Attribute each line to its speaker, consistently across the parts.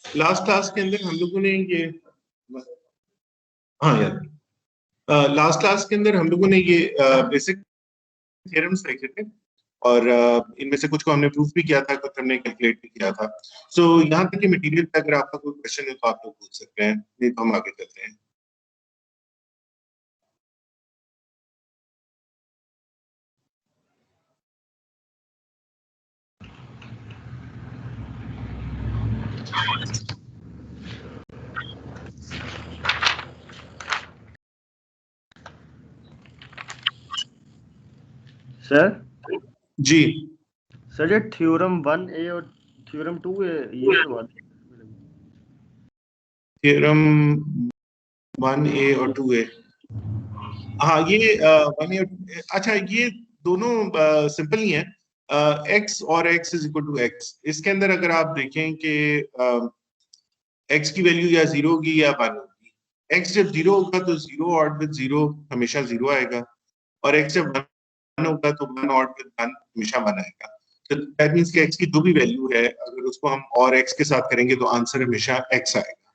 Speaker 1: Last class के अंदर हम लोगों ने ये, हाँ यार, लास्ट क्लास के अंदर हम लोगों ने ये बेसिक थ्योरम्स देखे थे, और इनमें से कुछ को हमने प्रूफ भी किया था, कुछ हमने कैलकुलेट भी किया था। सो यहाँ तक के मटेरियल पे अगर आपका कोई क्वेश्चन है तो आप लोग पूछ सकते हैं, नहीं तो हम आगे चलते हैं।
Speaker 2: सर
Speaker 1: जी
Speaker 2: सर, ये थ्योरम 1A और थ्योरम 2A ये तो बात
Speaker 1: थ्योरम 1A और 2A, हाँ ये 1A और, अच्छा ये दोनों सिंपल ही है। एक्स और x is equal to x, इसके अंदर अगर आप देखें कि एक्स की वैल्यू या जीरो होगी या वन होगी। एक्स जब जीरो होगा तो जीरो ऑड विद जीरो हमेशा जीरो आएगा, और एक्स जब वन होगा तो वन ऑड विद वन हमेशा वन आएगा। तो दैट मींस कि एक्स की जो भी वैल्यू है अगर उसको हम और एक्स के साथ करेंगे तो आंसर हमेशा एक्स आएगा।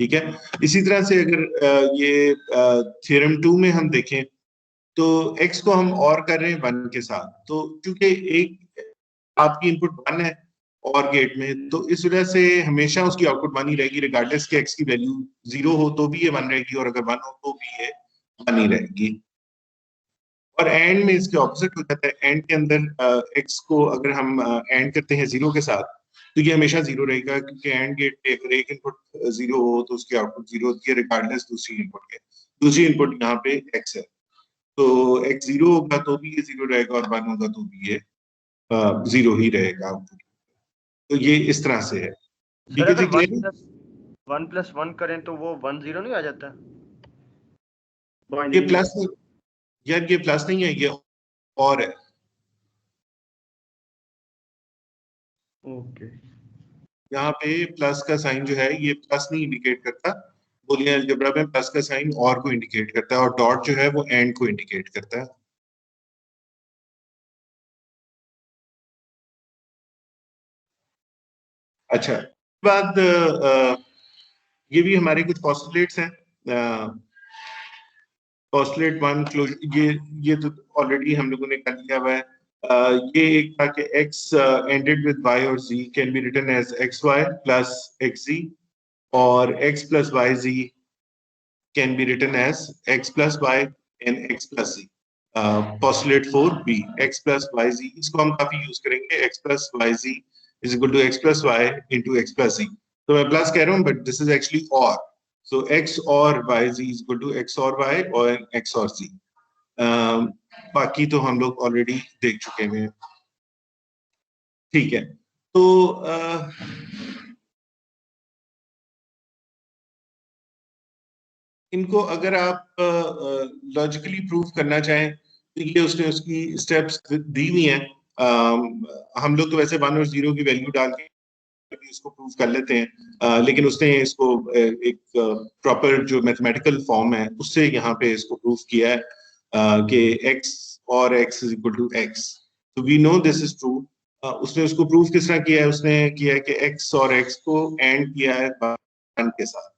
Speaker 1: ठीक है, इसी तरह से अगर ये थ्योरम 2 में हम देखें तो एक्स को हम और कर रहे हैं वन के साथ, तो क्योंकि एक आपकी इनपुट वन है और गेट में, तो इस वजह से हमेशा उसकी आउटपुट वन ही रहेगी, रिगार्डलेस के एक्स की वैल्यू जीरो हो तो भी ये वन रहेगी, और अगर वन हो तो भी ये वन ही रहेगी। और एंड में इसके ऑपोजिट हो जाता है, एंड के अंदर एक्स को अगर हम एंड करते हैं जीरो के साथ तो ये हमेशा जीरो रहेगा, क्योंकि एंड गेट पे अगर एक इनपुट जीरो हो तो उसकी आउटपुट जीरो होती है, रिगार्डलेस दूसरी इनपुट के। दूसरी इनपुट यहाँ पे एक्स है, तो एक्स जीरो होगा तो भी ये जीरो रहेगा, और वन होगा तो भी ये जीरो ही रहेगा आउटपुट। तो ये इस तरह से है।
Speaker 2: सर,
Speaker 1: ठीक है जी,
Speaker 2: अगर
Speaker 1: क्लियर?
Speaker 2: 1+1 करें तो वो 1 0 नहीं आ जाता?
Speaker 1: ये
Speaker 2: बाइनरी में।
Speaker 1: प्लस, यार ये प्लस नहीं है, ये और है।
Speaker 2: ओके।
Speaker 1: यहाँ पे प्लस का साइन जो है ये प्लस नहीं इंडिकेट करता, बूलियन अलजेब्रा में प्लस का साइन और को इंडिकेट करता है, और डॉट जो है वो एंड को इंडिकेट करता है। अच्छा, बाद ये भी हमारे कुछ पॉस्टुलेट्स हैं। पॉस्टुलेट वन क्लोजर, ये तो ऑलरेडी हम लोगों ने कर लिया हुआ है। ये एक था कि x एंडेड विद y और z can be written as xy plus xz, और x plus yz can be written as x plus y and x plus z। postulate 4b, x plus yz, इसको हम काफी use करेंगे, x plus yz is equal to x plus y into x plus z। तो मैं plus कह रहा हूँ but this is actually और, सो x और yz is equal to x और y और x और z। बाकी तो हम लोग ऑलरेडी देख चुके हैं। ठीक है, तो इनको अगर आप लॉजिकली प्रूव करना चाहें तो ये उसने उसकी स्टेप्स दी हुई हैं। हम लोग तो वैसे वन और जीरो की वैल्यू डाल के इसको प्रूव कर लेते हैं, लेकिन उसने इसको एक प्रॉपर जो मैथमेटिकल फॉर्म है उससे यहाँ पे इसको प्रूव किया है कि x और x is equal to x। तो we know this is true. उसने उसको प्रूव किस तरह किया है, उसने किया है कि x और x को एंड किया है वन के साथ।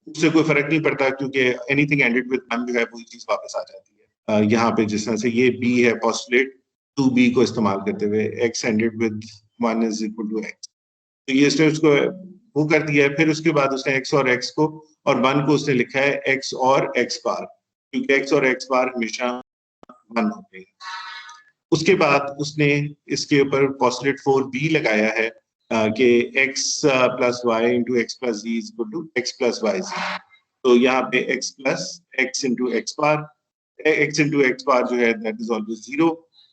Speaker 1: उससे कोई फर्क नहीं पड़ता, क्योंकि एनीथिंग एंडेड विद वन जो है वही चीज वापस आ जाती है। यहाँ पे जिस तरह से ये b है पोस्टुलेट 2b को इस्तेमाल करते हुए, x ANDed with one is equal to x, तो ये उसने उसको वो कर दिया है। फिर उसके बाद उसने x और x को और वन को उसने लिखा है x और x बार, क्योंकि x और x बार हमेशा वन होते हैं। उसके बाद उसने इसके ऊपर पोस्टुलेट 4b लगाया है कि x plus Y into X plus Z is equal to x plus Y Z. तो यहाँ पे x plus X into x bar, x into x bar जो है that is always zero,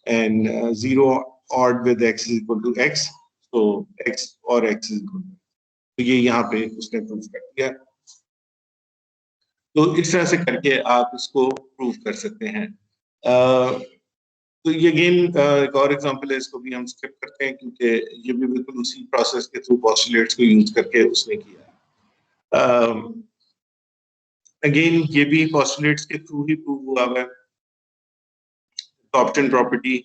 Speaker 1: and zero ORed with x is equal to x, तो x और x is equal to, तो ये यहाँ पे उसने प्रूव कर दिया। तो इस तरह से करके आप इसको प्रूव कर सकते हैं। तो ये अगेन एक और एग्जांपल है, इसको भी हम स्किप करते हैं क्योंकि ये भी बिल्कुल उसी प्रोसेस के थ्रू पोस्टुलेट्स को यूज करके उसने किया। अगेन ये भी पोस्टुलेट्स के थ्रू ही प्रूव हुआ है। टॉपटन प्रॉपर्टी,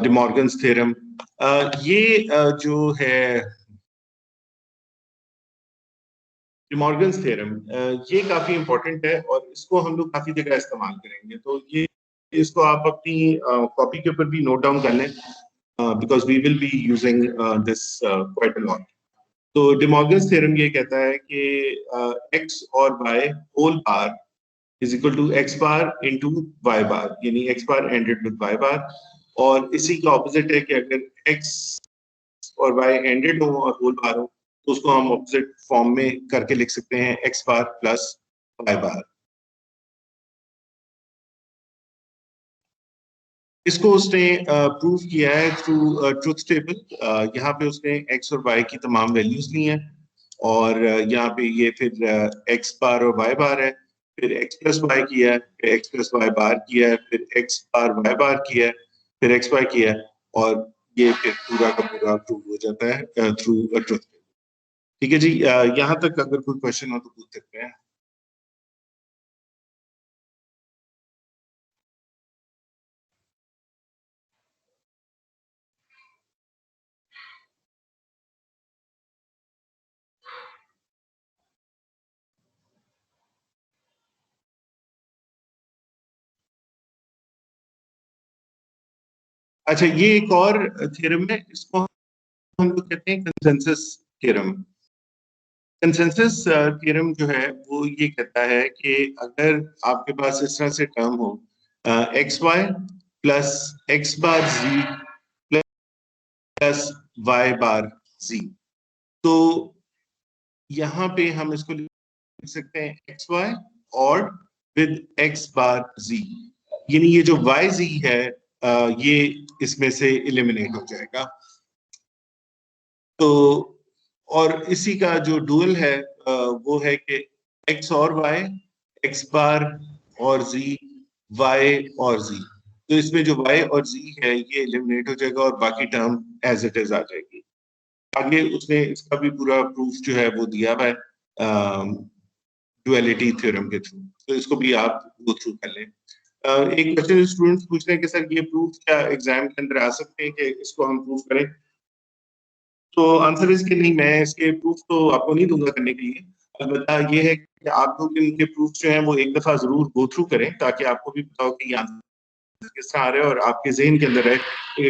Speaker 1: डिमॉर्गन्स थ्योरम, ये जो है डिमॉर्गन्स थ्योरम, ये काफी इंपॉर्टेंट है और इसको हम लोग काफी जगह इस्तेमाल करेंगे, तो ये इसको आप अपनी कॉपी के ऊपर भी नोट डाउन कर लें, because we will be using this quite a lot. तो डिमॉर्गन्स थ्योरम ये कहता है कि एक्स और Y whole bar is equal to X bar into Y bar, यानी X bar ANDed with Y bar, और इसी का ऑपोजिट है कि अगर एक्स और वाई एंडेड हो और होल बार हो तो उसको हम ऑपोजिट फॉर्म में करके लिख सकते हैं एक्स बार प्लस वाई बार। इसको उसने प्रूव किया है थ्रू ट्रुथ टेबल। यहाँ पे उसने एक्स और वाई की तमाम वैल्यूज ली हैं और यहाँ पे ये फिर एक्स बार और वाई बार है, फिर एक्स प्लस वाई किया है, फिर एक्स प्लस वाई बार किया है, फिर एक्स बार वाई बार किया है, फिर एक्स वाई किया है, और ये फिर पूरा का पूरा प्रूव हो जाता है थ्रू ट्रुथ। ठीक है जी, यहाँ तक अगर कोई क्वेश्चन हो तो पूछ सकते हैं। अच्छा, ये एक और थ्योरम है, इसको हम लोग कहते हैं कंसेंसस थ्योरम। कंसेंसस थ्योरम जो है वो ये कहता है कि अगर आपके पास इस तरह से टर्म हो एक्स वाई प्लस एक्स बार जी प्लस वाई बार जी, तो यहाँ पे हम इसको लिख सकते हैं एक्स वाई और विद एक्स बार जी, यानी ये जो वाई जी है ये इसमें से एलिमिनेट हो जाएगा। तो और इसी का जो डुअल है वो है कि एक्स और वाई, एक्स बार और जी, वाई और जी, तो इसमें जो वाई और जी है ये एलिमिनेट हो जाएगा और बाकी टर्म एज इट इज आ जाएगी। आगे उसने इसका भी पूरा प्रूफ जो है वो दिया हुआ है डुअलिटी थ्योरम के थ्रू, तो इसको भी आप गो थ्रू कर लें। एक क्वेश्चन स्टूडेंट्स पूछ रहे हैं कि सर ये प्रूफ क्या एग्जाम के अंदर आ सकते हैं कि इसको हम प्रूफ करें, तो आंसर इसके नहीं, मैं इसके प्रूफ तो आपको नहीं दूंगा करने के लिए। अलबत्ता ये है कि आप लोग इनके प्रूफ जो हैं वो एक दफा जरूर गो थ्रू करें ताकि आपको भी पता हो कि ये आंसर किस तरह आ रहा है और आपके जहन के अंदर है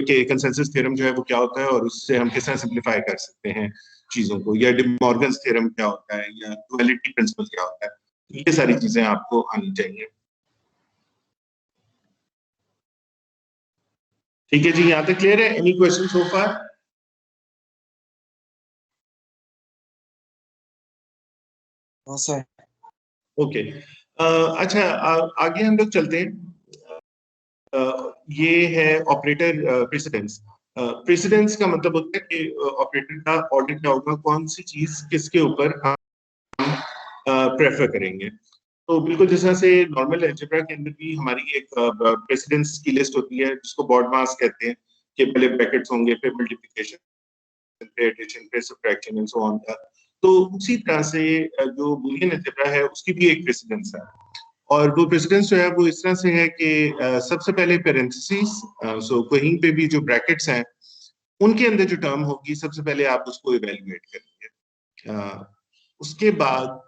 Speaker 1: कि कंसेंसस थ्योरम जो है वो क्या होता है और उससे हम किस तरह सिंप्लीफाई कर सकते हैं चीजों को, या डि मॉर्गन्स थ्योरम क्या होता है, या डुअलिटी प्रिंसिपल क्या होता है, ये सारी चीजें आपको आनी चाहिए। ठीक है जी, यहाँ तक क्लियर है? एनी क्वेश्चन सो फार?
Speaker 3: हाँ सर।
Speaker 1: ओके, अच्छा, आगे हम लोग चलते हैं। ये है ऑपरेटर प्रेसिडेंस। प्रेसिडेंस का मतलब होता है कि ऑपरेटर का ऑर्डर क्या होगा, कौन सी चीज किसके ऊपर हम प्रेफर करेंगे। तो बिल्कुल जिस तरह से नॉर्मल अलजेब्रा के अंदर भी हमारी एक प्रेसिडेंस की लिस्ट होती है जिसको बॉड मास कहते हैं, कि पहले ब्रैकेट्स होंगे, फिर मल्टीप्लिकेशन, फिर एडिशन, फिर सब्ट्रैक्शन एंड सो ऑन। तो उसी तरह से जो बूलियन अलजेब्रा है उसकी भी एक प्रेसिडेंस है, और वो प्रेसिडेंस जो है वो इस तरह से है कि सबसे पहले पेरेंथेसिस, सो कहीं पे भी जो ब्रैकेट्स हैं उनके अंदर जो टर्म होगी सबसे पहले आप उसको इवेल्युएट करेंगे। उसके बाद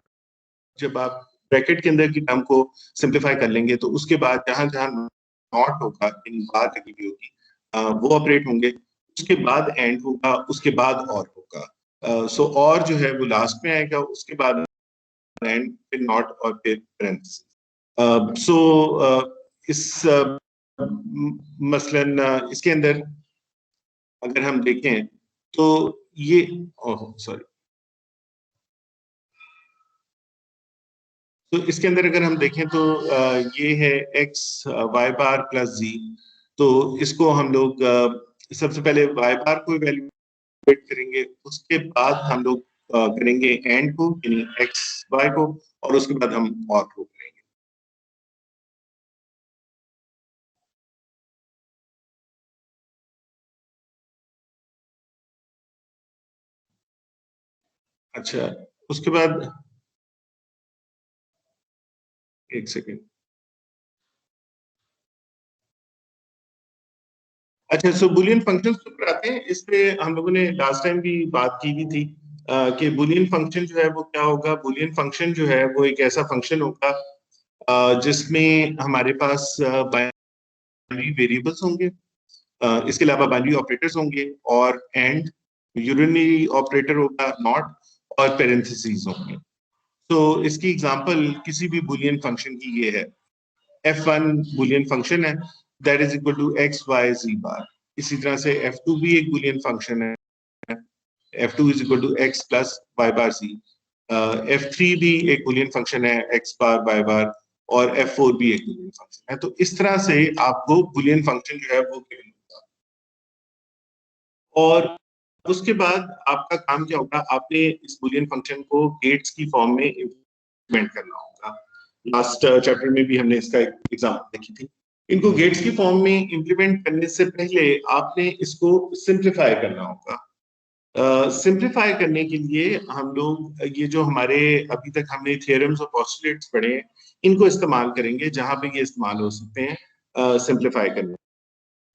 Speaker 1: जब आप ब्रैकेट के अंदर की टर्म को सिंप्लीफाई कर लेंगे तो उसके बाद जहां जहां नॉट होगा, यानी बात लगी हुई होगी, वो ऑपरेट होंगे, उसके बाद एंड होगा, उसके बाद और होगा। सो और जो है वो लास्ट में आएगा, उसके बाद एंड, फिर नॉट और फिर पेरेंथेसिस। सो इस मसलन इसके अंदर अगर हम देखें तो ये, ओह सॉरी, तो इसके अंदर अगर हम देखें तो ये है एक्स वाई बार प्लस जी, तो इसको हम लोग सबसे पहले वाई बार को इवेल्युएट करेंगे, उसके बाद हम लोग करेंगे एंड को, यानी एक्स वाई को, और उसके बाद हम और को करेंगे। अच्छा, उसके बाद एक सेकेंड। अच्छा, सो बुलियन फंक्शंस पर आते हैं, इस पे हम लोगों ने लास्ट टाइम भी बात की हुई थी। कि बुलियन फंक्शन जो है वो क्या होगा। बुलियन फंक्शन जो है वो एक ऐसा फंक्शन होगा जिसमें हमारे पास बाइनरी वेरिएबल्स होंगे, इसके अलावा बाइनरी ऑपरेटर्स होंगे, और एंड यूनिनरी ऑपरेटर होगा, नॉट, और पेरेंथेसिस होंगे। तो इसकी एग्जांपल किसी भी बुलियन फंक्शन की ये है। f1 बुलियन फंक्शन है, that is equal to X Y Z bar. इसी तरह से f2 भी एक बुलियन फंक्शन है, f2 is equal to x plus y bar c. f3 भी एक बुलियन फंक्शन है, एक्स बार वाई बार, और f4 भी एक बुलियन फंक्शन है। तो इस तरह से आपको बुलियन फंक्शन जो है वो given होगा। और उसके बाद आपका काम क्या होगा, आपने इस बुलियन फंक्शन को गेट्स की फॉर्म में इम्प्लीमेंट करना होगा। लास्ट चैप्टर में भी हमने इसका एग्जांपल देखी थी। इनको गेट्स की फॉर्म में इम्प्लीमेंट करने से पहले आपने इसको सिंप्लीफाई करना होगा। सिंप्लीफाई करने के लिए हम लोग ये जो हमारे अभी तक हमने थ्योरम्स और पोस्टुलेट्स पढ़े हैं, इनको इस्तेमाल करेंगे जहां पे ये इस्तेमाल हो सकते हैं सिंप्लीफाई करने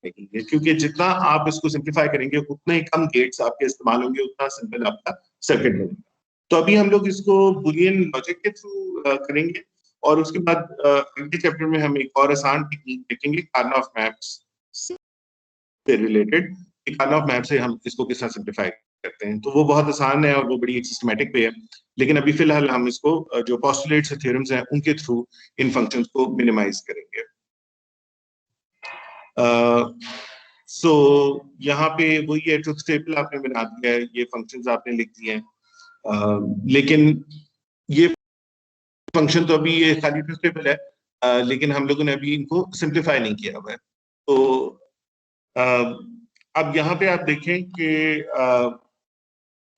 Speaker 1: के लिए। क्योंकि जितना आप इसको सिंप्लीफाई करेंगे उतने ही कम गेट्स आपके इस्तेमाल होंगे, उतना सिंपल आपका सर्किट बनेगा। तो अभी हम लोग इसको बुलियन लॉजिक के थ्रू करेंगे, और उसके बाद अगले चैप्टर में हम एक और आसान टेक्निक देखेंगे कार्नोफ मैप्स से रिलेटेड। कार्नोफ मैप से हम इसको किस तरह सिंप्लीफाई करते हैं। तो वो बहुत आसान है और वो बड़ी एक सिस्टमैटिक वे है। लेकिन अभी फिलहाल हम इसको जो पोस्टुलेट्स और थ्योरम्स हैं उनके थ्रू इन फंक्शंस को मिनिमाइज करेंगे। सो यहाँ पे वही है, ट्रुथ टेबल आपने बना दिया है, ये फंक्शंस आपने लिख दिए हैं। लेकिन ये फंक्शन तो अभी ये खाली ट्रुथ टेबल है, लेकिन हम लोगों ने अभी इनको सिंप्लीफाई नहीं किया हुआ है। तो अब यहाँ पे आप देखें कि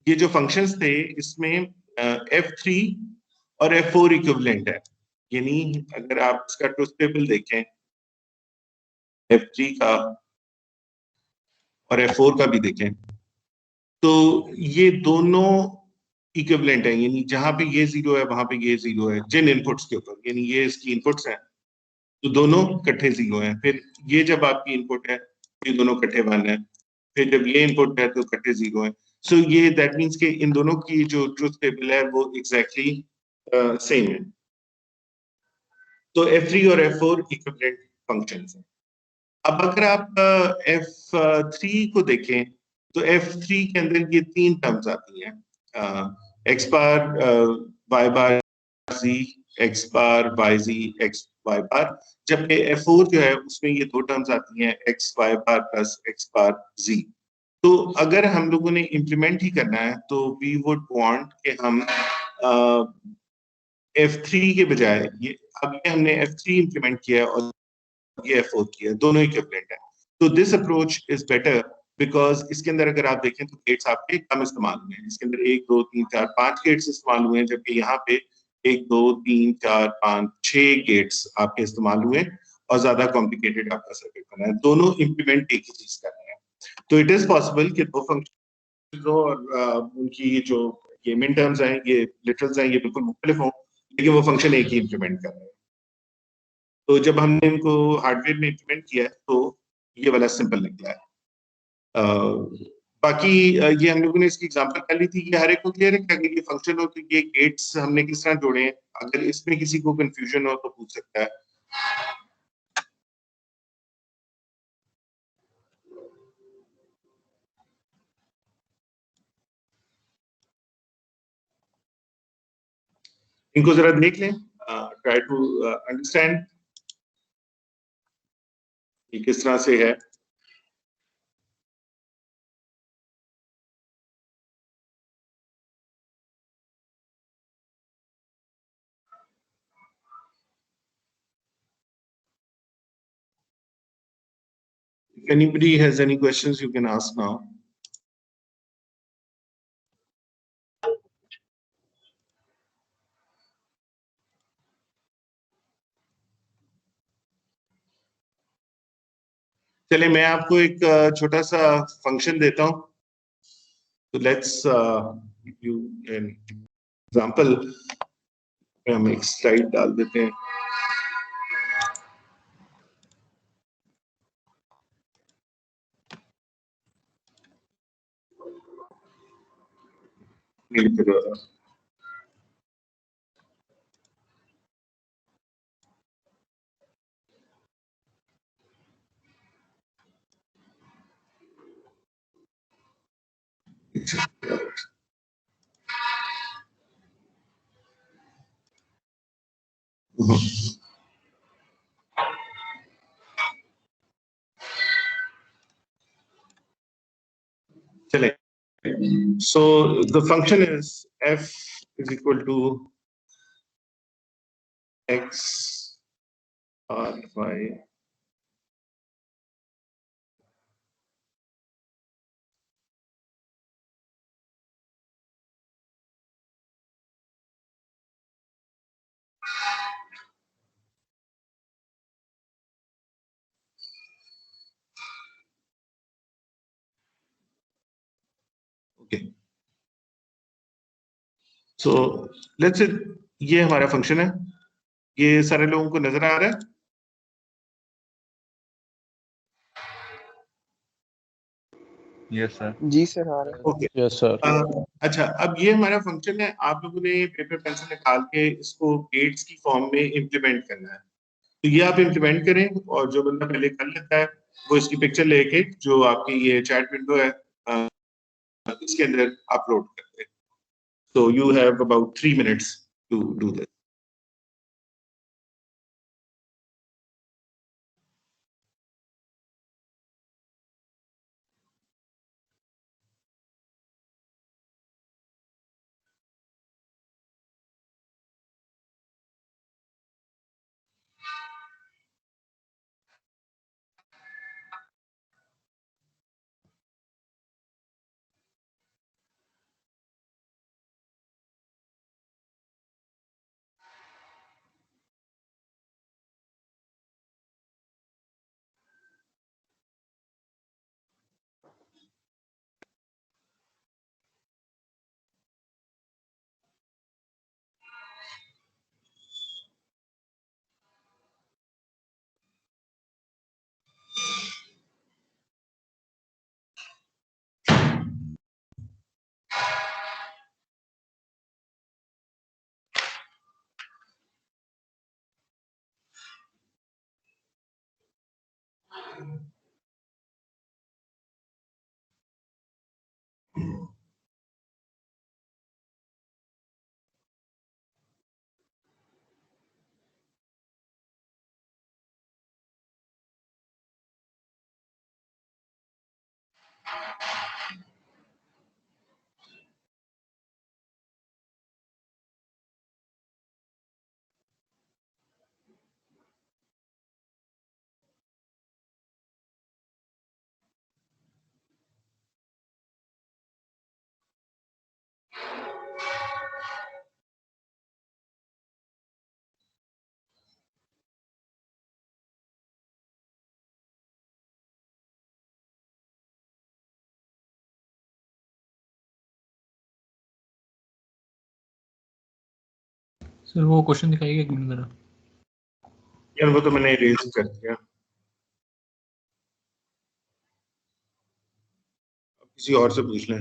Speaker 1: ये जो फंक्शंस थे इसमें f3 और f4 इक्विवेलेंट है। यानी अगर आप इसका ट्रुथ टेबल देखें f3 का और f4 का भी देखें, तो ये दोनों इक्विवेलेंट है। यानी जहां पे ये जीरो है वहां पे ये जीरो है जिन इनपुट्स के ऊपर, यानी ये इसकी इनपुट्स हैं तो दोनों इकट्ठे जीरो हैं। फिर ये जब आपकी इनपुट है ये दोनों इकट्ठे वन है, फिर जब ये इनपुट है तो इकट्ठे जीरो है। सो ये दैट मीन्स के इन दोनों की जो ट्रुथ टेबल है वो एग्जैक्टली सेम है। तो f3 और f4 इक्विवेलेंट फंक्शंस हैं। अब अगर आप f3 को देखें तो f3 के अंदर ये तीन टर्म्स आती हैं, x बार y बार z, x बार y z, x y बार। जबकि f4 जो है उसमें ये दो टर्म्स आती हैं, x y बार प्लस x बार z। तो अगर हम लोगों ने इम्प्लीमेंट ही करना है तो वी वुड वांट कि हम f3 के बजाय ये, अब ये हमने f3 इम्प्लीमेंट किया है और ये f4 किया है, दोनों इक्विवेलेंट है। तो this approach is better because इसके अंदर अगर आप देखें तो गेट्स आपके कम इस्तेमाल हुए हैं। इसके अंदर 1 2 3 4 5 गेट्स इस्तेमाल हुए हैं, जबकि यहाँ पे 1 2 3 4 5 6 गेट्स आपके इस्तेमाल हुए हैं और ज्यादा कॉम्प्लिकेटेड आपका सर्किट बना है। दोनों इम्प्लीमेंट एक ही चीज कर रहे हैं। तो इट इज पॉसिबल कि दो फंक्शन और उनकी जो ये मिन टर्म्स हैं, ये लिटरल्स हैं, ये बिल्कुल मुख्तलिफ हों, लेकिन वो फंक्शन एक ही इम्प्लीमेंट कर रहे हैं। तो जब हमने इनको हार्डवेयर में इम्प्लीमेंट किया है तो ये वाला सिंपल निकला है। बाकी ये हम लोगों ने इसकी एग्जांपल कर ली थी। ये हर एक को क्लियर है कि अगर ये फंक्शन हो तो ये गेट्स हमने किस तरह जोड़े हैं। अगर इसमें किसी को कंफ्यूजन हो तो पूछ सकता है। इनको जरा देख लें, ट्राई टू अंडरस्टैंड ये किस तरह से है। If anybody has any questions, you can ask now. चलिए मैं आपको एक छोटा सा फंक्शन देता हूं। तो लेट्स यू एन एग्जांपल। हम एक स्लाइड डाल देते हैं। लिख दो। चले, so the function is f is equal to x r y okay, so let's say ये हमारा फंक्शन है, ये सारे लोगों को नजर आ रहा है।
Speaker 4: Yes sir.
Speaker 3: जी सर आ रहा है।
Speaker 1: Okay,
Speaker 5: yes sir.
Speaker 1: अच्छा, अब ये हमारा फंक्शन है, आप लोगों ने पेपर पेंसिल निकाल के इसको गेट्स की फॉर्म में इम्प्लीमेंट करना है। तो ये आप इम्प्लीमेंट करें, और जो बंदा पहले कर लेता है वो इसकी पिक्चर लेके जो आपकी ये चैट विंडो है इसके अंदर अपलोड कर दे। So you have about 3 minutes to do this.
Speaker 5: Sir वो क्वेश्चन दिखाइए एक मिनट जरा।
Speaker 1: यार वो तो मैंने इरेज कर दिया, अब किसी और से पूछ लें।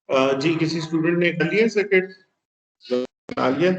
Speaker 1: जी किसी स्टूडेंट ने कर लिया सर्किट बना लिया?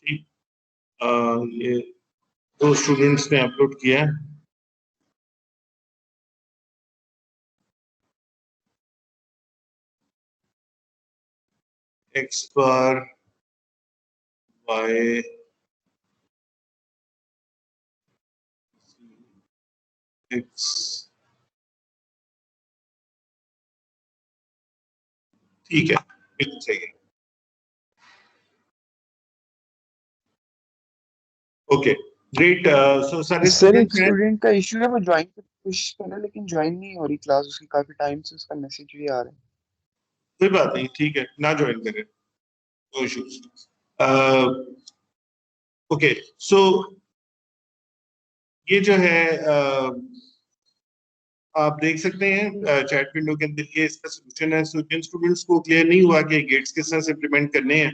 Speaker 1: ठीक, ये दो स्टूडेंट्स ने अपलोड किया है। x बार y x, ठीक है, बिल्कुल सही है। Okay great. सो सारे
Speaker 3: सर एक
Speaker 1: स्टूडेंट्स हैं?
Speaker 3: स्टूडेंट का इशू है, वो ज्वाइन की कोशिश कर रहा है लेकिन ज्वाइन नहीं हो रही क्लास उसकी, काफी टाइम से उसका मैसेज भी आ रहा है।
Speaker 1: कोई बात नहीं, ठीक है, ना ज्वाइन करें, नो इश्यूज। ओके सो ये जो है आप देख सकते हैं चैट विंडो के अंदर ये इसका सोल्यूशन है। सो जिन स्टूडेंट्स को क्लियर नहीं हुआ कि गेट्स किस तरह से इम्प्लीमेंट करने हैं,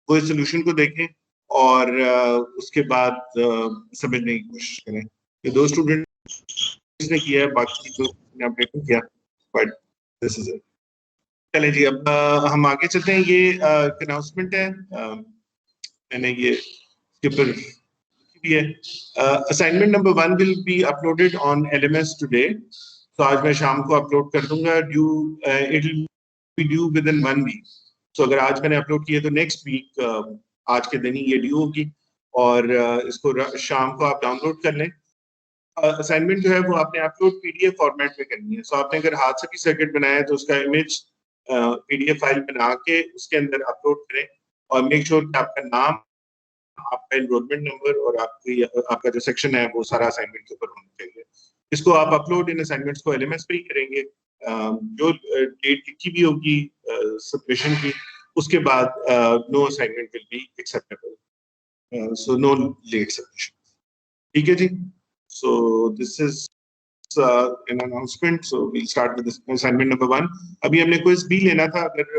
Speaker 1: वो इस सोल्यूशन को देखें और उसके बाद समझने की कोशिश करें। ये दो स्टूडेंट्स ने किया है, बाकी जो ने अपडेट नहीं किया, बट दिस इज इट। चलें जी, अब हम आगे चलते हैं। ये अनाउंसमेंट है, मैंने ये इसके ऊपर भी है। Assignment number 1 will be uploaded on LMS today. तो आज मैं शाम को अपलोड कर दूंगा। Due it will be due within 1 week. तो अगर आज मैंने अपलोड किया तो नेक्स्ट वीक आज के दिन ही ये ड्यू होगी, और इसको शाम को आप डाउनलोड कर लें। असाइनमेंट जो है वो आपने अपलोड PDF फॉर्मेट में करनी है। सो आपने अगर हाथ से भी सर्किट बनाया है तो उसका इमेज PDF फाइल बना के उसके अंदर अपलोड करें, और मेक श्योर कि आपका नाम, आपका एनरोलमेंट नंबर और आपकी आपका जो सेक्शन है वो सारा असाइनमेंट के ऊपर होना चाहिए। इसको आप अपलोड इन असाइनमेंट्स को LMS पे ही करेंगे। जो डेट लिखी भी होगी सबमिशन की, उसके बाद no assignment will be acceptable, so no late submission. ठीक है जी। So this is an announcement. So we'll start with this assignment number 1. अभी हमने क्विज भी लेना था। अगर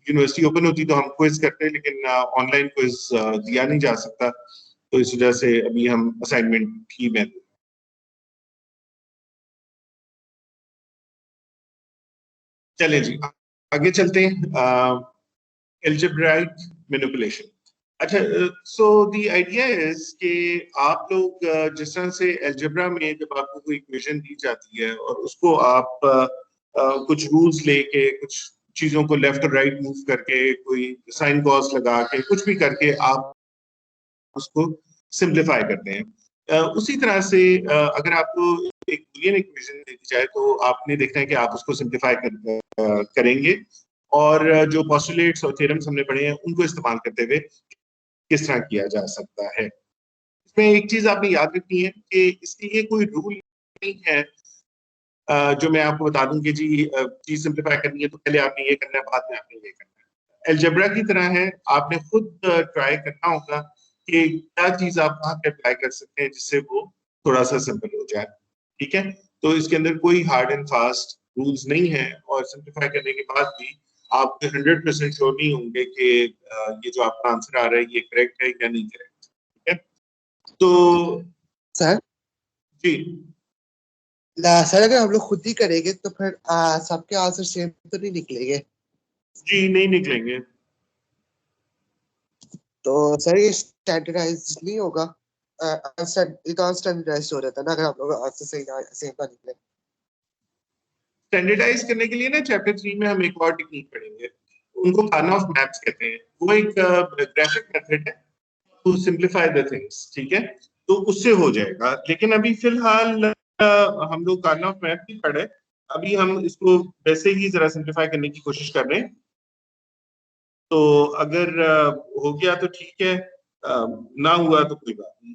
Speaker 1: यूनिवर्सिटी ओपन होती तो हम क्विज करते, लेकिन ऑनलाइन क्विज दिया नहीं जा सकता, तो इस वजह से अभी हम असाइनमेंट ही में। चलें जी, आगे चलते हैं। Algebraic manipulation. अच्छा, सो द आइडिया इज कि आप लोग जिस तरह से अलजेब्रा में जब आपको कोई इक्वेशन दी जाती है और उसको आप कुछ रूल्स लेके, कुछ चीजों को लेफ्ट और राइट मूव करके, कोई साइन कॉस लगा के, कुछ भी करके आप उसको सिंप्लीफाई करते हैं, उसी तरह से अगर आपको एक बूलियन इक्वेशन दी जाए तो आपने देखना है कि आप उसको सिंप्लीफाई करेंगे और जो पोस्टुलेट्स और थ्योरम्स हमने पढ़े हैं उनको इस्तेमाल करते हुए किस तरह किया जा सकता है। इसमें एक चीज आपने याद रखनी है कि इसके लिए कोई रूल नहीं है जो मैं आपको बता दूं कि जी चीज सिंप्लीफाई करनी है तो पहले आपने ये करना है, बाद में आपने ये करना है। अलजेब्रा की तरह है, आपने खुद ट्राई करना होगा कि क्या चीज आप वहां पे अप्लाई कर सकते हैं जिससे वो थोड़ा सा सिंपल हो जाए। ठीक है, तो इसके अंदर कोई हार्ड एंड फास्ट रूल्स नहीं है और सिंप्लीफाई करने के बाद भी आप 100% श्योर नहीं होंगे कि ये जो आपका आंसर आ रहा है ये करेक्ट है या नहीं करेक्ट। ठीक है, तो
Speaker 6: सर
Speaker 1: जी
Speaker 6: सर अगर हम लोग खुद ही करेंगे तो फिर सबके आंसर सेम तो नहीं निकलेंगे।
Speaker 1: जी नहीं निकलेंगे।
Speaker 6: तो सर ये स्टैंडर्डाइज नहीं होगा। ये तो अनस्टैंडर्डाइज्ड हो जाता है ना अगर हम लोग आंसर सही ना सेम ना निकले।
Speaker 1: स्टैंडर्डाइज करने के लिए ना चैप्टर 3 में हम एक और टेक्निक पढ़ेंगे, उनको कार्नोफ मैप्स कहते हैं। वो एक ग्राफिक मेथड है टू सिंप्लीफाई द थिंग्स। ठीक है, तो उससे हो जाएगा, लेकिन अभी फिलहाल हम लोग कार्नोफ मैप नहीं पढ़े, अभी हम इसको वैसे ही जरा सिंप्लीफाई करने की कोशिश कर रहे हैं। तो अगर हो गया तो ठीक है, ना हुआ तो कोई बात नहीं।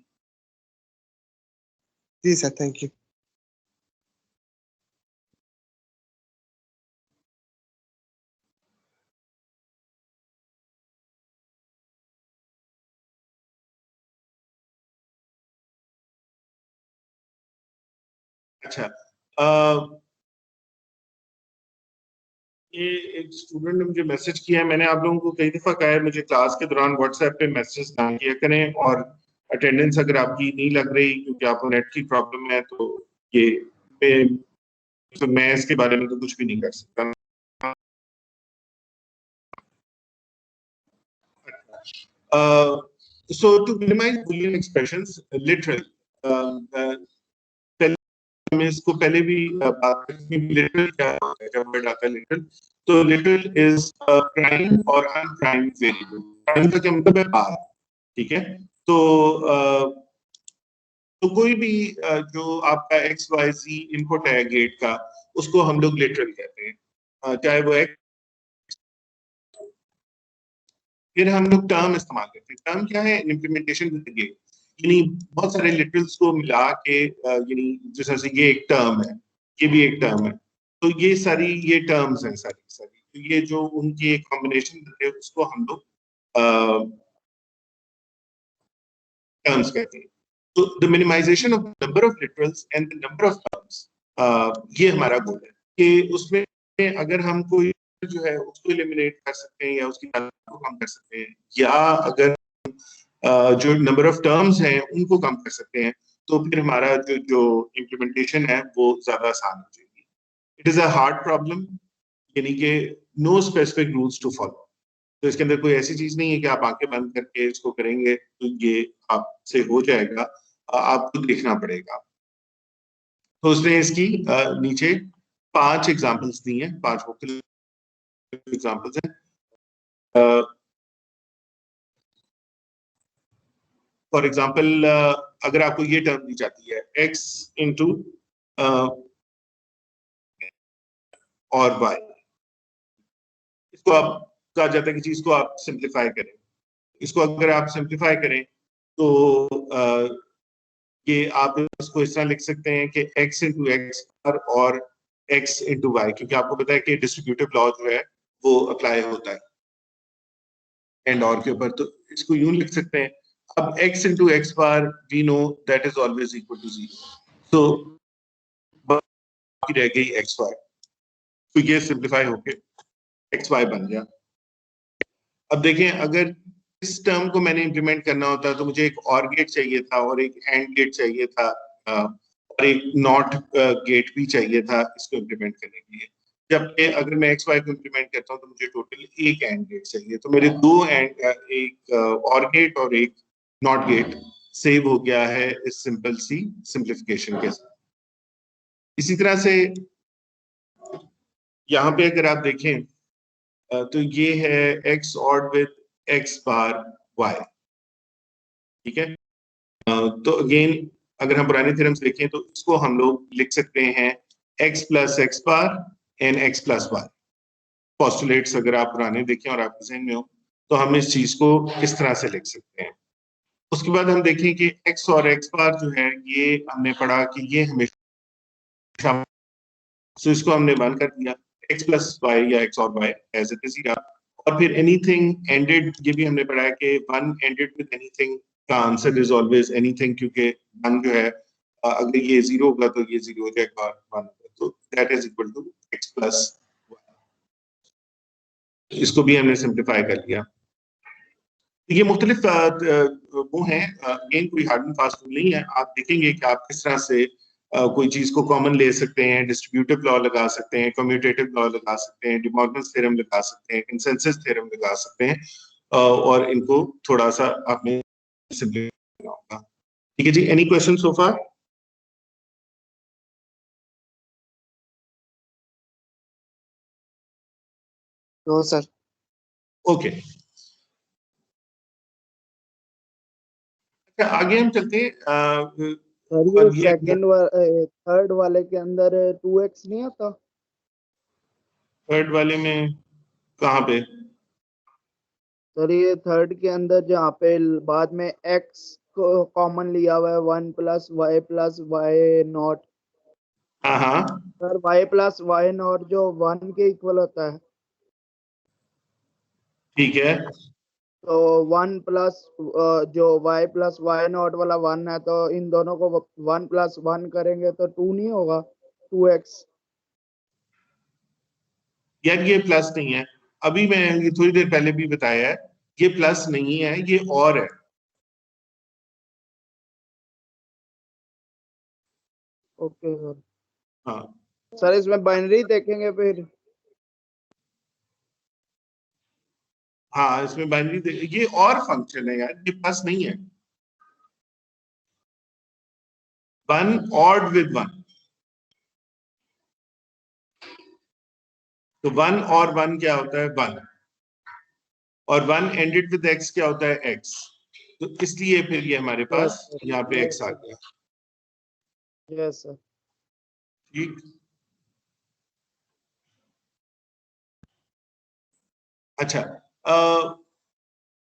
Speaker 6: जी सर, थैंक यू।
Speaker 1: अच्छा, ये एक स्टूडेंट ने मुझे मैसेज किया है, मैंने आप लोगों को कई दफा कहा है मुझे क्लास के दौरान व्हाट्सएप पे मैसेज ना किया करें, और अटेंडेंस अगर आपकी नहीं लग रही क्योंकि आपको नेट की प्रॉब्लम है तो ये तो मैं इसके बारे में तो कुछ भी नहीं कर सकता। So to minimize Boolean expressions, literal, हमें इसको पहले भी बात लिटरल क्या होता है, जब वर्ड आता है लिटरल, तो लिटरल इज प्राइम और अनप्राइम वेरिएबल। प्राइम का क्या मतलब है, बार। ठीक है, तो कोई भी जो आपका एक्स वाई जी इनपुट है गेट का, उसको हम लोग लिटरल कहते हैं, चाहे वो एक्स। फिर हम लोग टर्म इस्तेमाल करते हैं। टर्म क्या है, इम्प्लीमेंटेशन विद गेट, यानी बहुत सारे लिटरल्स को मिला के, यानी जैसे से ये एक टर्म है, ये भी एक टर्म है, तो ये सारी ये टर्म्स हैं सारी सारी, तो ये जो उनकी एक कॉम्बिनेशन है उसको हम लोग टर्म्स कहते हैं। तो the minimization of number of literals and the number of terms, ये हमारा गोल है कि उसमें अगर हम कोई जो है उसको एलिमिनेट कर सकते हैं या उसकी तादाद को कम कर सकते हैं, या अगर जो नंबर ऑफ टर्म्स हैं उनको कम कर सकते हैं, तो फिर हमारा जो जो इम्प्लीमेंटेशन है वो ज्यादा आसान हो जाएगी। It is a hard problem, यानी कि no specific rules to follow. तो इसके अंदर कोई ऐसी चीज नहीं है कि आप आंखें बंद करके इसको करेंगे तो ये आपसे हो जाएगा, आपको देखना पड़ेगा। तो उसने इसकी नीचे 5 एग्जांपल्स दी हैं, 5 वोकल एग्जांपल्स हैं। फॉर एग्जांपल, अगर आपको ये टर्म दी जाती है x इंटू और y, इसको आप कहा जाता है कि चीज को आप सिंप्लीफाई करें। इसको अगर आप सिंप्लीफाई करें तो ये आप इसको इस तरह लिख सकते हैं कि x इंटू एक्स और x इंटू वाई, क्योंकि आपको पता है कि डिस्ट्रीब्यूटिव लॉ जो है वो अप्लाई होता है एंड और के ऊपर, तो इसको यूं लिख सकते हैं। अब x into x bar we know that is always equal to 0, तो बाकी रह गई एक्स वाई, तो ये सिंप्लीफाई होके एक्स वाई बन गया। अब देखें, अगर इस टर्म को मैंने इंप्लीमेंट करना होता तो मुझे एक और गेट चाहिए था और एक एंड गेट चाहिए था, और एक नॉट गेट भी चाहिए था इसको इंप्लीमेंट करने के लिए। जबकि अगर मैं एक्स वाई को इम्प्लीमेंट करता हूँ तो मुझे टोटल एक एंड गेट चाहिए, तो मेरे दो एंड, एक और गेट और एक नॉट गेट सेव हो गया है इस सिंपल सी सिंप्लीफिकेशन के साथ। इसी तरह से यहाँ पे अगर आप देखें तो ये है x ORed with x bar y, ठीक है। तो अगेन अगर हम पुराने थ्योरम्स देखें तो इसको हम लोग लिख सकते हैं x plus x bar and x plus y. Postulates अगर आप पुराने देखें और आपके ज़हन में हो तो हम इस चीज को इस तरह से लिख सकते हैं। उसके बाद हम देखें कि एक्स और एक्स बार जो है ये हमने पढ़ा कि ये हमेशा, तो इसको हमने वन कर दिया, एक्स प्लस वाई या एक्स और वाई एज इट इज। और फिर एनीथिंग एंडेड, ये भी हमने पढ़ा है कि वन एंडेड विद एनीथिंग का आंसर इज ऑलवेज एनीथिंग, क्योंकि वन जो है अगर ये जीरो होगा तो ये जीरो हो जाएगा, वन तो that is equal to x plus y. इसको भी हमने सिंप्लीफाई कर लिया। ये मुख्तलिफ वो हैं, अगेन कोई हार्ड एंड फास्ट रूल नहीं है। आप देखेंगे कि आप किस तरह से कोई चीज को कॉमन ले सकते हैं, डिस्ट्रीब्यूटिव लॉ लगा सकते हैं, कम्यूटेटिव लॉ लगा सकते हैं, डे मॉर्गन्स थ्योरम लगा सकते हैं, कंसेंसस थ्योरम लगा सकते हैं, और इनको थोड़ा सा आपने सिंपलीफाई करना होगा। ठीक है जी, any question so far?
Speaker 6: No sir.
Speaker 1: Okay, आगे हम चलते हैं।
Speaker 7: सर ये
Speaker 1: और ये
Speaker 7: सेकंड थर्ड वाले के अंदर 2x नहीं आता?
Speaker 1: थर्ड वाले में कहाँ पे?
Speaker 7: सर ये थर्ड के अंदर जहाँ पे बाद में x को कॉमन लिया हुआ है 1 प्लस वाई नॉट।
Speaker 1: हाँ हाँ
Speaker 7: sir y plus y not जो 1 के इक्वल होता है,
Speaker 1: ठीक है।
Speaker 7: तो 1 प्लस जो y प्लस वाई नॉट वाला 1 है, तो इन दोनों को 1 प्लस 1 करेंगे तो 2 नहीं होगा, 2x।
Speaker 1: यार ये प्लस नहीं है, अभी मैं ये थोड़ी देर पहले भी बताया है, ये प्लस नहीं है, ये और है।
Speaker 7: Okay sir.
Speaker 1: हाँ
Speaker 7: सर इसमें बाइनरी देखेंगे फिर?
Speaker 1: हाँ, इसमें बाइनरी ये और फंक्शन है यार, ये प्लस नहीं है। वन ऑड विद वन, तो वन और वन क्या होता है? वन, और वन एंडेड विद एक्स क्या होता है? एक्स। तो इसलिए फिर ये हमारे पास यहाँ पे एक्स आ गया।
Speaker 7: Yes sir.
Speaker 1: ठीक, अच्छा,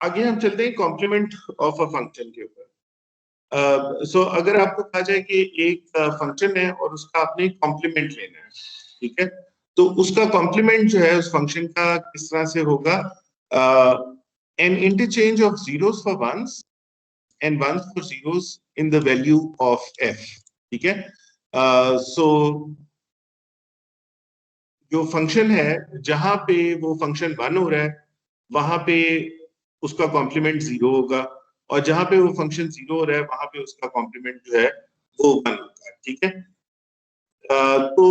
Speaker 1: आगे हम चलते हैं कॉम्प्लीमेंट ऑफ अ फंक्शन के ऊपर। सो अगर आपको कहा जाए कि एक फंक्शन है और उसका आपने कॉम्प्लीमेंट लेना है, ठीक है, तो उसका कॉम्प्लीमेंट जो है उस फंक्शन का किस तरह से होगा? An interchange of zeros for ones and ones for zeros in the value of f, ठीक है। सो जो फंक्शन है जहां पे वो फंक्शन वन हो रहा है वहां पे उसका कॉम्प्लीमेंट जीरो होगा, और जहां पे वो फंक्शन जीरो हो रहा है वहां पे उसका कॉम्प्लीमेंट जो है वो वन होगा, ठीक है। तो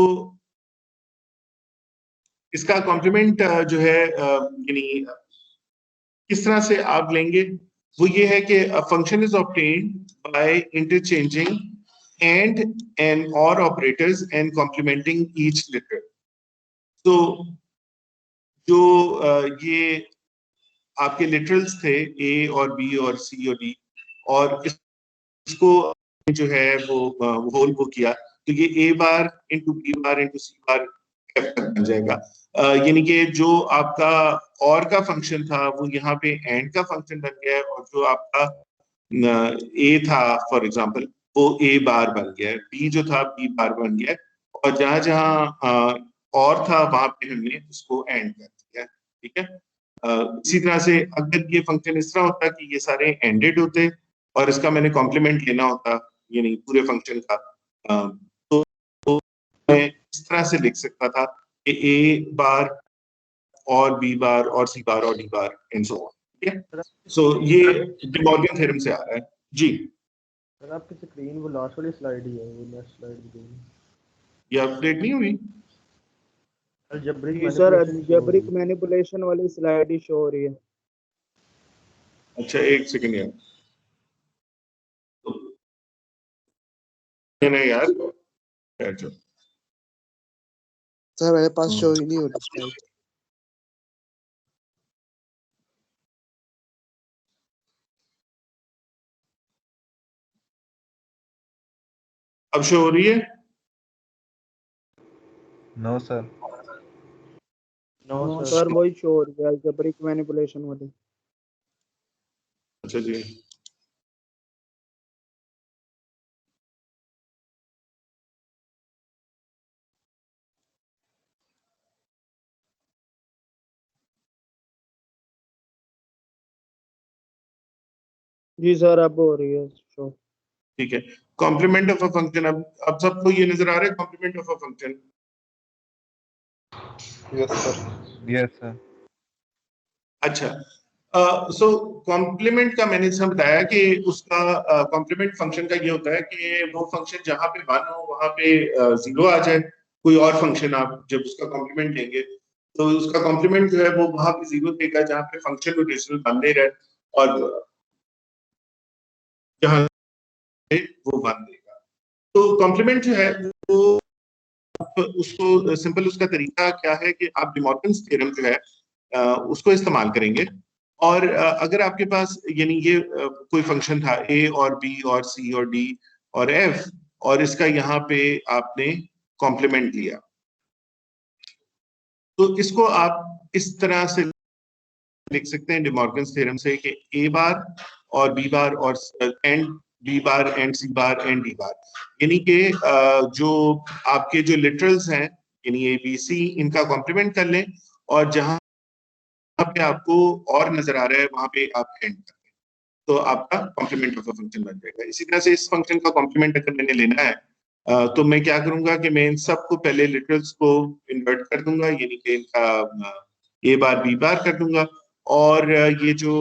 Speaker 1: इसका कॉम्प्लीमेंट जो है यानी किस तरह से आप लेंगे, वो ये है कि function is obtained by interchanging and and और operators and complementing each literal. तो जो ये आपके लिटरल्स थे ए और बी और सी और डी, और इसको जो है वो होल वो किया, तो ये ए bar into B bar into सी बार एफ तक बन जाएगा। यानी कि जो आपका और का फंक्शन था वो यहाँ पे एंड का फंक्शन बन गया है, और जो आपका ए था फॉर एग्जांपल वो ए बार बन गया है, बी जो था बी बार बन गया है, और जहां जहां और था वहां पे हमने उसको एंड कर दिया, ठीक है। इसी तरह से अगर ये फंक्शन इस तरह होता कि ये सारे एंडेड होते और इसका मैंने कॉम्प्लीमेंट लेना होता यानी पूरे फंक्शन का, तो मैं इस तरह से लिख सकता था कि ए बार और बी बार और सी बार और D bar and so on, ठीक है। सो ये डे मॉर्गन थ्योरम से आ रहा है जी।
Speaker 2: सर आपकी स्क्रीन वो लास्ट वाली स्लाइड ही है, वो नेक्स्ट स्लाइड भी देंगे।
Speaker 1: ये अपडेट नहीं हुई?
Speaker 2: अलजेब्रिक
Speaker 7: जी सर,
Speaker 2: मैनिपुलेशन
Speaker 7: अलजेब्रिक मैनिपुलेशन वाली स्लाइड ही शो हो रही है।
Speaker 1: अच्छा एक सेकंड यार, नहीं यार बैठ जाओ।
Speaker 6: सर मेरे पास शो ही नहीं हो रही स्लाइड।
Speaker 1: अब शो हो रही है?
Speaker 4: No sir.
Speaker 2: No
Speaker 7: no
Speaker 2: sir.
Speaker 7: Sir, वही शो हो रही है अलजेब्रिक मैनिपुलेशन वाली।
Speaker 1: अच्छा जी,
Speaker 7: जी सर, अब हो रही है शो।
Speaker 1: ठीक है। कॉम्प्लीमेंट ऑफ अ फंक्शन, अब सबको ये नजर आ रहा है complement of a function?
Speaker 3: Yes sir.
Speaker 4: Yes sir.
Speaker 1: अच्छा, सो कॉम्प्लीमेंट का मैंने इसमें बताया कि उसका कॉम्प्लीमेंट फंक्शन का ये होता है कि वो फंक्शन जहां पे 1 हो वहां पे 0 आ जाए। कोई और फंक्शन आप जब उसका कॉम्प्लीमेंट लेंगे तो उसका कॉम्प्लीमेंट जो है वो वहां पे 0 देगा जहां पे फंक्शन नोटेशन 1 दे रहा है, और जहां पे वो 1 देगा। तो कॉम्प्लीमेंट जो है वो उसको सिंपल उसका तरीका क्या है कि आप डिमॉर्गन्स थ्योरम जो है उसको इस्तेमाल करेंगे। और अगर आपके पास यानी ये कोई फंक्शन था a और b और c और d और f, और इसका यहाँ पे आपने कॉम्प्लीमेंट लिया, तो इसको आप इस तरह से लिख सकते हैं डिमॉर्गन्स थ्योरम से कि a बार और b बार और and b bar and c bar and d बार, यानी कि जो आपके जो लिटरल्स हैं यानी a b c इनका कॉम्प्लीमेंट कर लें, और जहां पे आपको और नजर आ रहा है वहां पे आप एंड कर दें, तो आपका कॉम्प्लीमेंट ऑफ अ फंक्शन बन जाएगा। इसी तरह से इस फंक्शन का कॉम्प्लीमेंट अगर मैंने लेना है तो मैं क्या करूंगा कि मैं इन सबको पहले लिटरल्स को इन्वर्ट कर दूंगा, यानी कि इनका ए बार बी बार कर दूंगा, और ये जो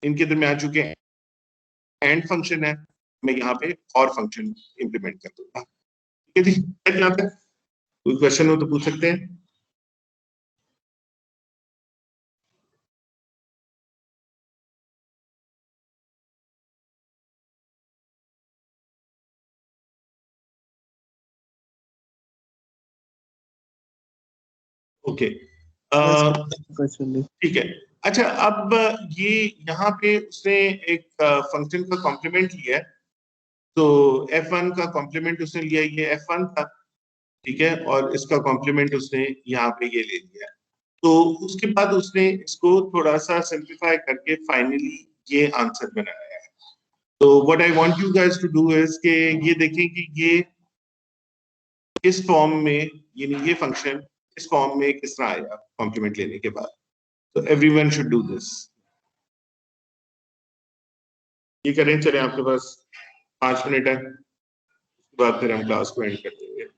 Speaker 1: इनके दरमियान चूंकि एंड फंक्शन है मैं यहाँ पे और फंक्शन इंप्लीमेंट कर दूंगा। ठीक है जी, यहाँ तक कोई क्वेश्चन हो तो पूछ सकते हैं। ओके,
Speaker 6: क्वेश्चन नहीं।
Speaker 1: ठीक है। अच्छा, अब ये यहाँ पे उसने एक फंक्शन का कॉम्प्लीमेंट लिया है, तो f1 का कॉम्प्लीमेंट उसने लिया, ये f1 था, ठीक है, और इसका कॉम्प्लीमेंट उसने यहाँ पे ये ले लिया। तो उसके बाद उसने इसको थोड़ा सा सिंप्लीफाई करके फाइनली ये आंसर बनाया है। तो what I want you guys to do is कि ये देखें कि ये इस फॉर्म में, यानी ये फंक्शन इस फॉर्म में किस तरह आया कॉम्प्लीमेंट लेने के बाद। तो एवरीवन शुड डू दिस। ये करें, चले आपके पास 5 मिनट है, उसके बाद फिर हम क्लास को एंड कर देंगे।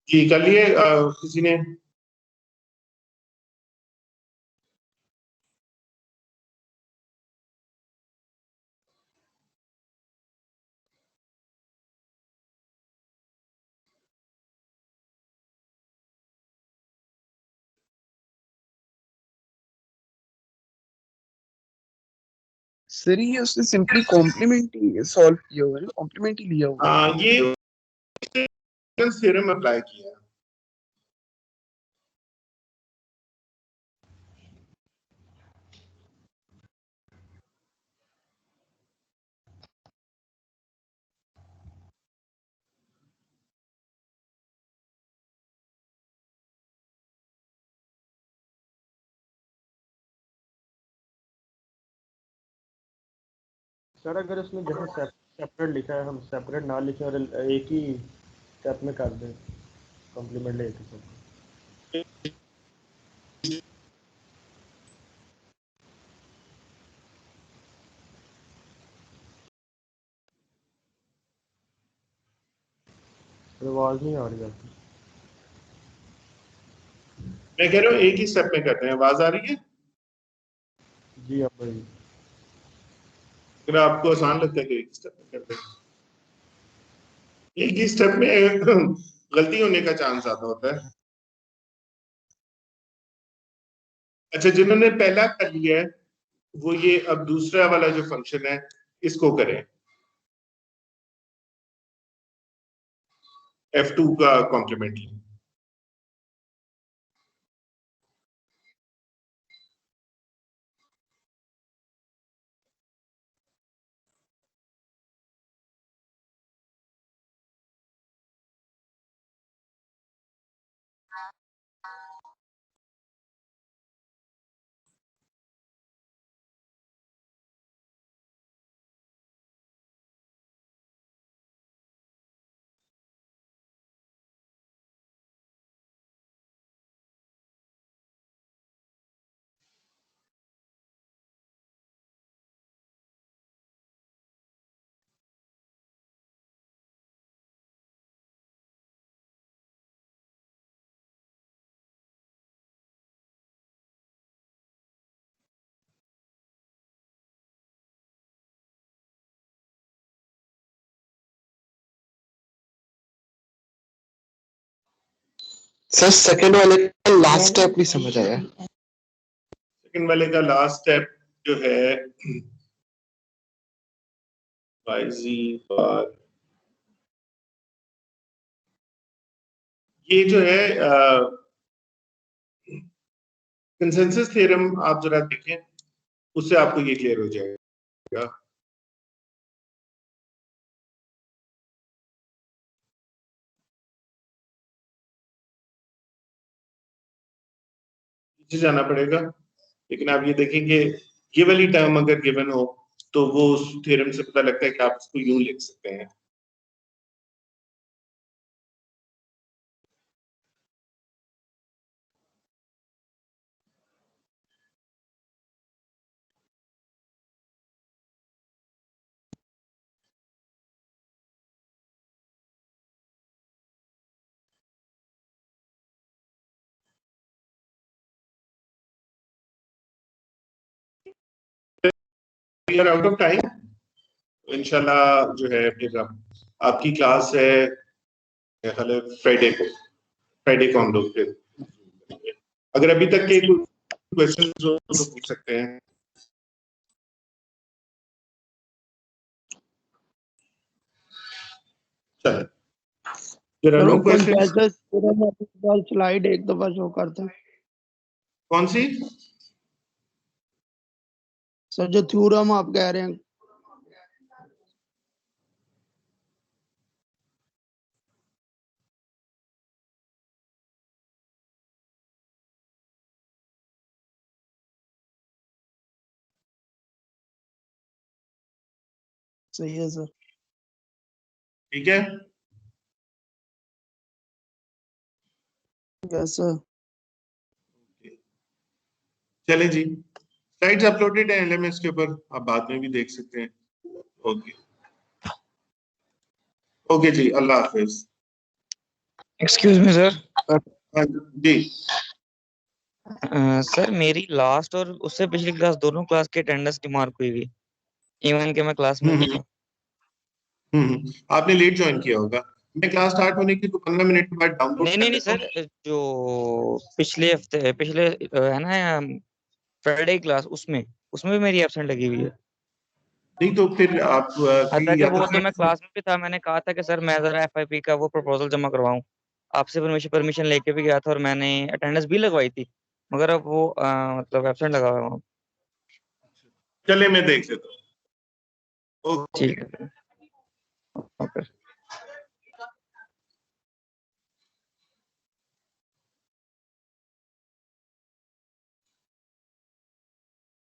Speaker 1: जी कर लिए किसी ने?
Speaker 3: सर ये उसने सिंपली कॉम्प्लीमेंट ही सॉल्व किया हुआ है ना, कॉम्प्लीमेंट ही लिया हुआ है।
Speaker 1: हाँ, ये थ्योरम अप्लाई किया है।
Speaker 2: सर अगर इसमें जैसे सेपरेट लिखा है, हम सेपरेट ना लिखें और एक ही स्टेप में कर दें, कॉम्प्लीमेंट लेके सब। आवाज नहीं आ रही आपकी।
Speaker 1: मैं कह रहा हूँ एक ही स्टेप में करते हैं। आवाज आ रही है?
Speaker 2: जी अब भाई
Speaker 1: अगर आपको आसान लगता है तो एक ही स्टेप में करते हैं। एक ही स्टेप में गलती होने का चांस ज्यादा होता है। अच्छा, जिन्होंने पहला कर लिया है वो ये अब दूसरा वाला जो फंक्शन है इसको करें, F2 का कॉम्प्लीमेंट।
Speaker 6: सर सेकंड वाले का लास्ट स्टेप नहीं समझ आया।
Speaker 1: सेकंड वाले का लास्ट स्टेप जो है yz बार, ये जो है कंसेंसस थ्योरम आप जरा देखें, उससे आपको ये क्लियर हो जाएगा। पीछे जाना पड़ेगा, लेकिन आप ये देखेंगे ये वाली टर्म अगर गिवन हो तो वो उस थ्योरम से पता लगता है कि आप इसको यूं लिख सकते हैं। We are out of time. इंशाल्लाह जो है फिर आपकी क्लास है फ्राइडे को हम लोग फिर, अगर अभी तक के क्वेश्चन हो तो पूछ सकते हैं। चलो, there are no questions।
Speaker 7: Slide एक दफा शो करते हैं
Speaker 1: कौन सी?
Speaker 7: सर, जो थ्योरम आप कह रहे हैं। सही है सर।
Speaker 1: ठीक है,
Speaker 7: यस सर।
Speaker 1: चलें जी, स्लाइड्स अपलोडेड है एलएमएस के ऊपर, आप बाद में भी देख सकते हैं। ओके ओके जी, अल्लाह हाफिज।
Speaker 8: Excuse me sir.
Speaker 1: हाँ जी,
Speaker 8: सर मेरी लास्ट और उससे पिछली क्लास दोनों क्लास की अटेंडेंस की मार्क हुई हुई, इवन के मैं क्लास में नहीं था।
Speaker 1: आपने लेट ज्वाइन किया होगा। मैं क्लास स्टार्ट होने की तो 15 मिनट के बाद डाउनलोड
Speaker 8: नहीं नहीं नहीं सर, जो पिछले हफ्ते पिछले है ना फ्राइडे क्लास, उसमें उसमें भी मेरी एब्सेंट लगी हुई है।
Speaker 1: नहीं तो फिर आप
Speaker 8: हालांकि वो तो मैं क्लास में भी था, मैंने कहा था कि सर मैं जरा FIP का वो प्रपोजल जमा करवाऊं, आपसे परमिशन लेके भी गया था और मैंने अटेंडेंस भी लगवाई थी, मगर अब वो मतलब एब्सेंट लगा हुआ है वहाँ।
Speaker 1: चले मैं देख लेता हूँ। ओके
Speaker 8: ठीक है, ओके।